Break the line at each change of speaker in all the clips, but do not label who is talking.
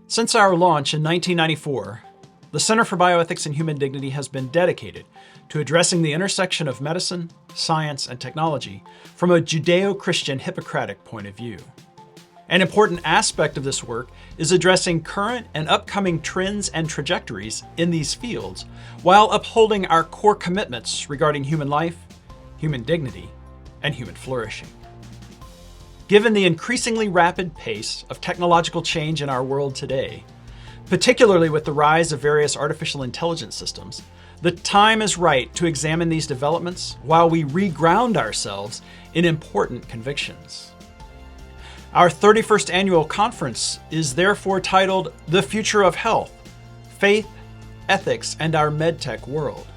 Since our launch in 1994, the Center for Bioethics and Human Dignity has been dedicated to addressing the intersection of medicine, science, and technology from a Judeo-Christian Hippocratic point of view. An important aspect of this work is addressing current and upcoming trends and trajectories in these fields while upholding our core commitments regarding human life, human dignity, and human flourishing. Given the increasingly rapid pace of technological change in our world today, particularly with the rise of various artificial intelligence systems, the time is right to examine these developments while we reground ourselves in important convictions. Our 31st annual conference is therefore titled The Future of Health, Faith, Ethics, and Our MedTech World.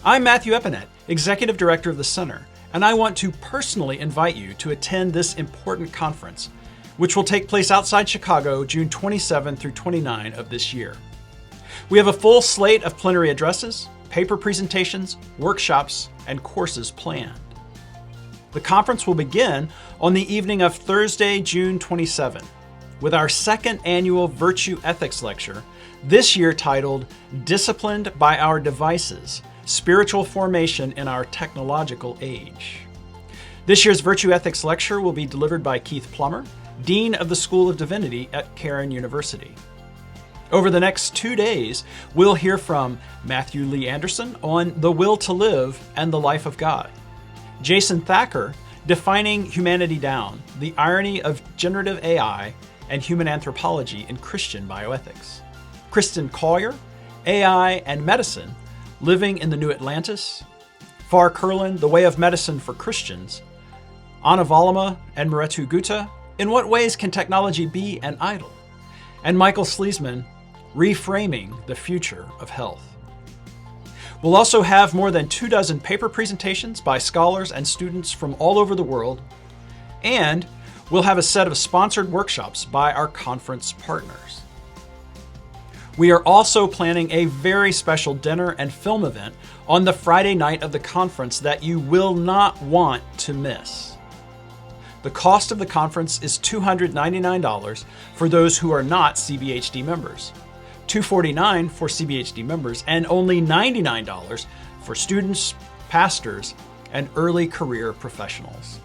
I'm Matthew Epinet, Executive Director of the Center, and I want to personally invite you to attend this important conference, which will take place outside Chicago, June 27 through 29 of this year. We have a full slate of plenary addresses, paper presentations, workshops, and courses planned. The conference will begin on the evening of Thursday, June 27, with our second annual Virtue Ethics Lecture, this year titled Disciplined by Our Devices, Spiritual Formation in Our Technological Age. This year's Virtue Ethics Lecture will be delivered by Keith Plummer, Dean of the School of Divinity at Cairn University. Over the next 2 days, we'll hear from Matthew Lee Anderson on the will to live and the life of God, Jason Thacker, Defining Humanity Down, the irony of generative AI and human anthropology in Christian bioethics, Kristin Collier, AI and Medicine, Living in the New Atlantis, Far Kurland, The Way of Medicine for Christians, Anna Valama and Maretu Gutta, In What Ways Can Technology Be an Idol? And Michael Sleesman, Reframing the Future of Health. We'll also have more than 24 paper presentations by scholars and students from all over the world, and we'll have a set of sponsored workshops by our conference partners. We are also planning a very special dinner and film event on the Friday night of the conference that you will not want to miss. The cost of the conference is $299 for those who are not CBHD members, $249 for CBHD members, and only $99 for students, pastors, and early career professionals.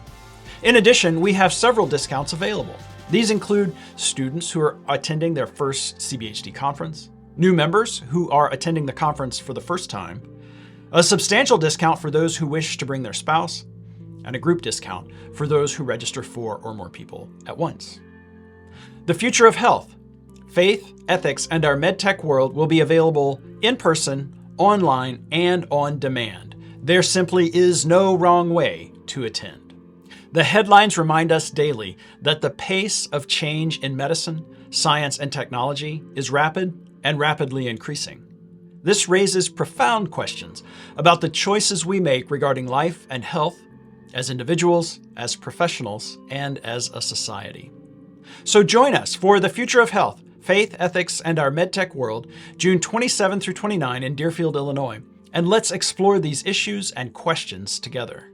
In addition, we have several discounts available. These include students who are attending their first CBHD conference, new members who are attending the conference for the first time, a substantial discount for those who wish to bring their spouse, and a group discount for those who register 4 or more people at once. The Future of Health, Faith, Ethics, and Our MedTech World will be available in person, online, and on demand. There simply is no wrong way to attend. The headlines remind us daily that the pace of change in medicine, science, and technology is rapid and rapidly increasing. This raises profound questions about the choices we make regarding life and health as individuals, as professionals, and as a society. So join us for The Future of Health, Faith, Ethics, and Our MedTech World, June 27 through 29 in Deerfield, Illinois, and let's explore these issues and questions together.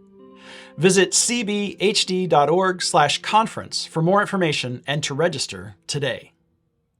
Visit cbhd.org/conference for more information and to register today.